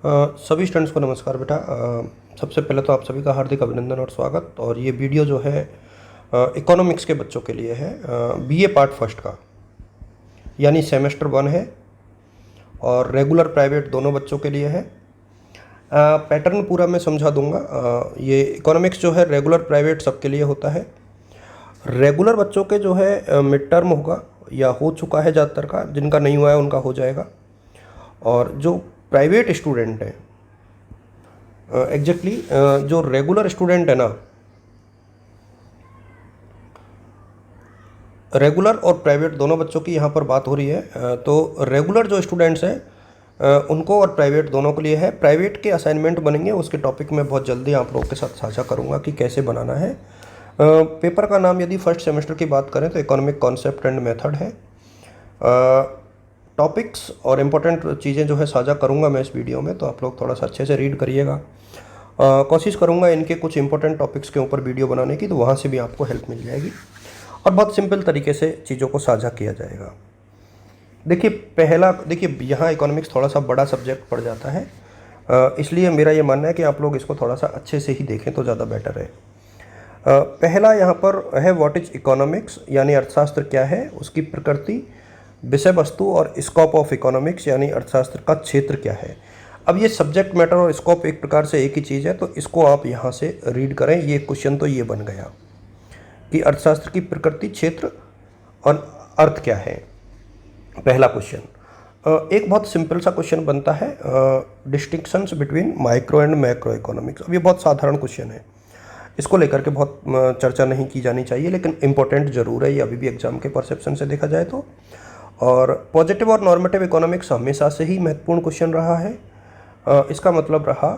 सभी स्टूडेंट्स को नमस्कार बेटा। सबसे पहले तो आप सभी का हार्दिक अभिनंदन और स्वागत। और ये वीडियो जो है इकोनॉमिक्स के बच्चों के लिए है, बीए पार्ट फर्स्ट का, यानी सेमेस्टर 1 है और रेगुलर प्राइवेट दोनों बच्चों के लिए है। पैटर्न पूरा मैं समझा दूंगा। ये इकोनॉमिक्स जो है रेगुलर प्राइवेट सबके लिए होता है। रेगुलर बच्चों के जो है मिड टर्म होगा या हो चुका है ज़्यादातर का, जिनका नहीं हुआ है उनका हो जाएगा। और जो प्राइवेट स्टूडेंट हैं, एग्जैक्टली जो रेगुलर स्टूडेंट है ना, रेगुलर और प्राइवेट दोनों बच्चों की यहाँ पर बात हो रही है। तो रेगुलर जो स्टूडेंट्स हैं उनको और प्राइवेट दोनों के लिए है। प्राइवेट के असाइनमेंट बनेंगे, उसके टॉपिक मैं बहुत जल्दी आप लोगों के साथ साझा करूँगा कि कैसे बनाना है। पेपर का नाम यदि फर्स्ट सेमेस्टर की बात करें तो इकोनॉमिक कॉन्सेप्ट एंड मेथड है। टॉपिक्स और इम्पोर्टेंट चीज़ें जो है साझा करूँगा मैं इस वीडियो में, तो आप लोग थोड़ा सा अच्छे से रीड करिएगा। कोशिश करूँगा इनके कुछ इंपॉर्टेंट टॉपिक्स के ऊपर वीडियो बनाने की, तो वहाँ से भी आपको हेल्प मिल जाएगी और बहुत सिंपल तरीके से चीज़ों को साझा किया जाएगा। देखिए यहाँ इकोनॉमिक्स थोड़ा सा बड़ा सब्जेक्ट पड़ जाता है, इसलिए मेरा ये मानना है कि आप लोग इसको थोड़ा सा अच्छे से ही देखें तो ज़्यादा बेटर है। पहला यहाँ पर है व्हाट इज इकोनॉमिक्स, यानी अर्थशास्त्र क्या है, उसकी प्रकृति, विषय वस्तु और स्कोप ऑफ इकोनॉमिक्स, यानी अर्थशास्त्र का क्षेत्र क्या है। अब ये सब्जेक्ट मैटर और स्कोप एक प्रकार से एक ही चीज़ है, तो इसको आप यहाँ से रीड करें। ये क्वेश्चन तो ये बन गया कि अर्थशास्त्र की प्रकृति, क्षेत्र और अर्थ क्या है, पहला क्वेश्चन। एक बहुत सिंपल सा क्वेश्चन बनता है, distinctions between micro and macro economics. अब ये बहुत साधारण क्वेश्चन है, इसको लेकर के बहुत चर्चा नहीं की जानी चाहिए, लेकिन इम्पोर्टेंट ज़रूर है ये अभी भी एग्जाम के परसेप्शन से देखा जाए तो। और पॉजिटिव और नॉर्मेटिव इकोनॉमिक्स हमेशा से ही महत्वपूर्ण क्वेश्चन रहा है। इसका मतलब रहा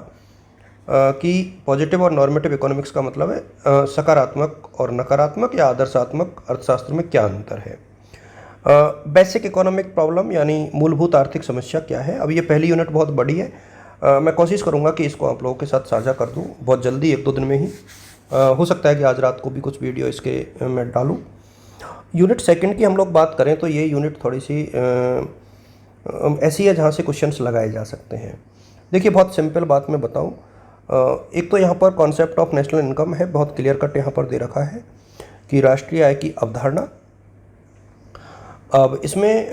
कि पॉजिटिव और नॉर्मेटिव इकोनॉमिक्स का मतलब है सकारात्मक और नकारात्मक या आदर्शात्मक अर्थशास्त्र में क्या अंतर है। बेसिक इकोनॉमिक प्रॉब्लम यानी मूलभूत आर्थिक समस्या क्या है। अब ये पहली यूनिट बहुत बड़ी है, मैं कोशिश करूँगा कि इसको आप लोगों के साथ साझा कर दूँ बहुत जल्दी, 1-2 दिन में ही। हो सकता है कि आज रात को भी कुछ वीडियो इसके मैं डालूँ। यूनिट सेकंड की हम लोग बात करें तो ये यूनिट थोड़ी सी ऐसी है जहाँ से क्वेश्चंस लगाए जा सकते हैं। देखिए बहुत सिंपल बात मैं बताऊँ, एक तो यहाँ पर कॉन्सेप्ट ऑफ नेशनल इनकम है, बहुत क्लियर कट यहाँ पर दे रखा है कि राष्ट्रीय आय की अवधारणा। अब इसमें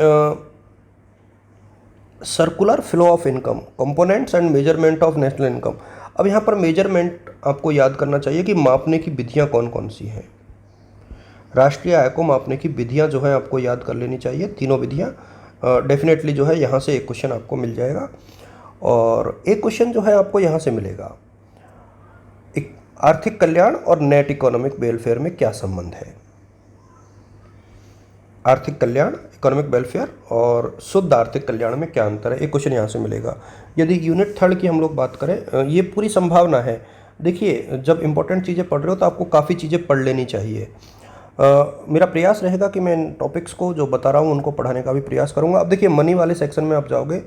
circular flow of income, components and measurement of national income. अब यहाँ पर मेजरमेंट आपको याद करना चाहिए कि मापने की विधियाँ कौन कौन सी हैं। राष्ट्रीय आय को मापने की विधियाँ जो है आपको याद कर लेनी चाहिए, तीनों विधियाँ। डेफिनेटली जो है यहाँ से एक क्वेश्चन आपको मिल जाएगा और एक क्वेश्चन जो है आपको यहाँ से मिलेगा, आर्थिक कल्याण और नेट इकोनॉमिक वेलफेयर में क्या संबंध है। आर्थिक कल्याण, इकोनॉमिक वेलफेयर और शुद्ध आर्थिक कल्याण में क्या अंतर है, एक क्वेश्चन यहाँ से मिलेगा। यदि यूनिट थर्ड की हम लोग बात करें, ये पूरी संभावना है। देखिए जब इंपॉर्टेंट चीज़ें पढ़ रहे हो तो आपको काफ़ी चीज़ें पढ़ लेनी चाहिए। मेरा प्रयास रहेगा कि मैं इन टॉपिक्स को जो बता रहा हूँ उनको पढ़ाने का भी प्रयास करूँगा। अब देखिए मनी वाले सेक्शन में आप जाओगे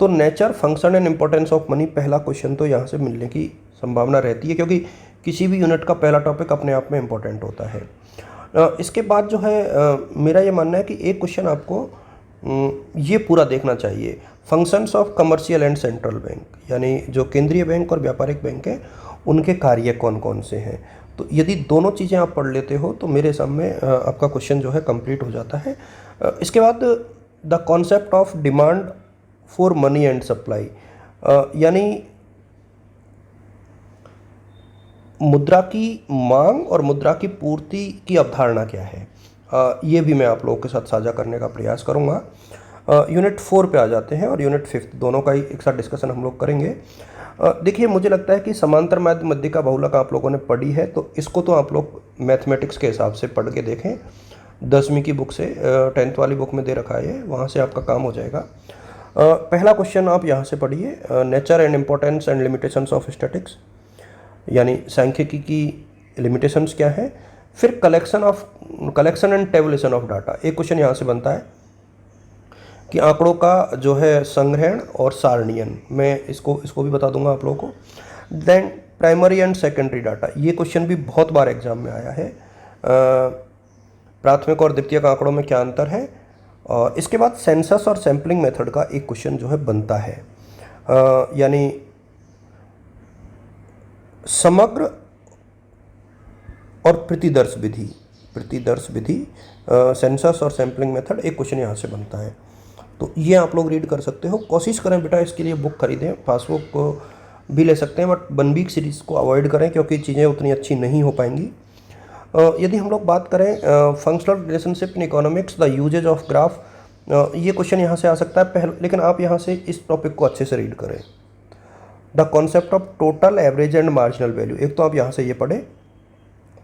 तो nature, function and importance of money, पहला क्वेश्चन तो यहाँ से मिलने की संभावना रहती है, क्योंकि किसी भी यूनिट का पहला टॉपिक अपने आप में इम्पोर्टेंट होता है। इसके बाद जो है मेरा ये मानना है कि एक क्वेश्चन आपको ये पूरा देखना चाहिए, functions of commercial and central bank, यानी जो केंद्रीय बैंक और व्यापारिक बैंक है उनके कार्य कौन कौन से हैं। तो यदि दोनों चीज़ें आप पढ़ लेते हो तो मेरे सामने आपका क्वेश्चन जो है कंप्लीट हो जाता है। इसके बाद the concept of demand for money and supply, यानी मुद्रा की मांग और मुद्रा की पूर्ति की अवधारणा क्या है, ये भी मैं आप लोगों के साथ साझा करने का प्रयास करूँगा। यूनिट 4 पे आ जाते हैं और यूनिट 5 दोनों का ही एक साथ डिस्कशन हम लोग करेंगे। देखिए मुझे लगता है कि समांतर माध्य मध्यिका बहुलक आप लोगों ने पढ़ी है, तो इसको तो आप लोग मैथमेटिक्स के हिसाब से पढ़ के देखें, 10वीं की बुक से, 10th वाली बुक में दे रखा है, वहाँ से आपका काम हो जाएगा। पहला क्वेश्चन आप यहाँ से पढ़िए, nature and importance and limitations of statics, यानी सांख्यिकी की लिमिटेशंस क्या है। फिर collection and tabulation of data, एक क्वेश्चन यहाँ से बनता है कि आंकड़ों का जो है संग्रहण और सारणीयन, मैं इसको भी बता दूंगा आप लोगों को। Then primary and secondary data, ये क्वेश्चन भी बहुत बार एग्जाम में आया है, प्राथमिक और द्वितीयक आंकड़ों में क्या अंतर है। और इसके बाद सेंसस और सैम्पलिंग मेथड का एक क्वेश्चन जो है बनता है। यानी समग्र और प्रतिदर्श विधि सेंसस और सैम्पलिंग मेथड, एक क्वेश्चन यहाँ से बनता है। तो ये आप लोग रीड कर सकते हो। कोशिश करें बेटा इसके लिए बुक खरीदें, पासबुक को भी ले सकते हैं, बट 1 वीक सीरीज़ को अवॉइड करें क्योंकि चीज़ें उतनी अच्छी नहीं हो पाएंगी। यदि हम लोग बात करें functional relationship in economics, the uses of graph, ये क्वेश्चन यहाँ से आ सकता है पहले, लेकिन आप यहाँ से इस टॉपिक को अच्छे से रीड करें। The concept of total, average and marginal value, एक तो आप यहाँ से ये पढ़ें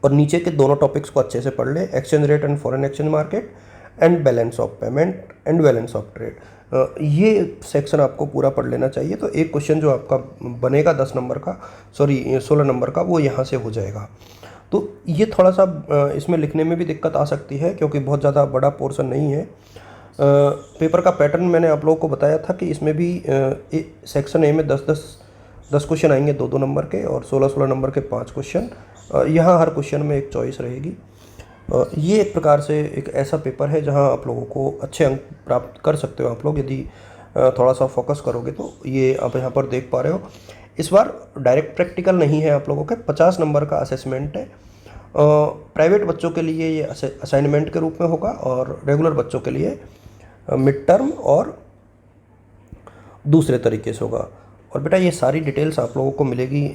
और नीचे के दोनों टॉपिक्स को अच्छे से पढ़ लें, exchange rate and foreign exchange market and balance of payment and balance of trade. ये सेक्शन आपको पूरा पढ़ लेना चाहिए। तो एक क्वेश्चन जो आपका बनेगा 10 नंबर का, 16 नंबर का, वो यहाँ से हो जाएगा। तो ये थोड़ा सा इसमें लिखने में भी दिक्कत आ सकती है क्योंकि बहुत ज़्यादा बड़ा पोर्शन नहीं है। पेपर का पैटर्न मैंने आप लोगों को बताया था कि इसमें भी सेक्शन ए में 10 क्वेश्चन आएंगे 2-2 नंबर के, और 16-16 नंबर के 5 क्वेश्चन। यहाँ हर क्वेश्चन में एक चॉइस रहेगी। ये एक प्रकार से एक ऐसा पेपर है जहाँ आप लोगों को अच्छे अंक प्राप्त कर सकते हो आप लोग, यदि थोड़ा सा फोकस करोगे तो। ये आप यहाँ पर देख पा रहे हो, इस बार डायरेक्ट प्रैक्टिकल नहीं है आप लोगों के, 50 नंबर का असेसमेंट है। प्राइवेट बच्चों के लिए ये असाइनमेंट के रूप में होगा और रेगुलर बच्चों के लिए मिड टर्म और दूसरे तरीके से होगा। और बेटा ये सारी डिटेल्स आप लोगों को मिलेगी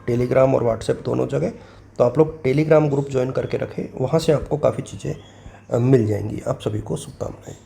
टेलीग्राम और व्हाट्सएप दोनों जगह। तो आप लोग टेलीग्राम ग्रुप ज्वाइन करके रखें, वहाँ से आपको काफ़ी चीज़ें मिल जाएंगी। आप सभी को शुभकामनाएं।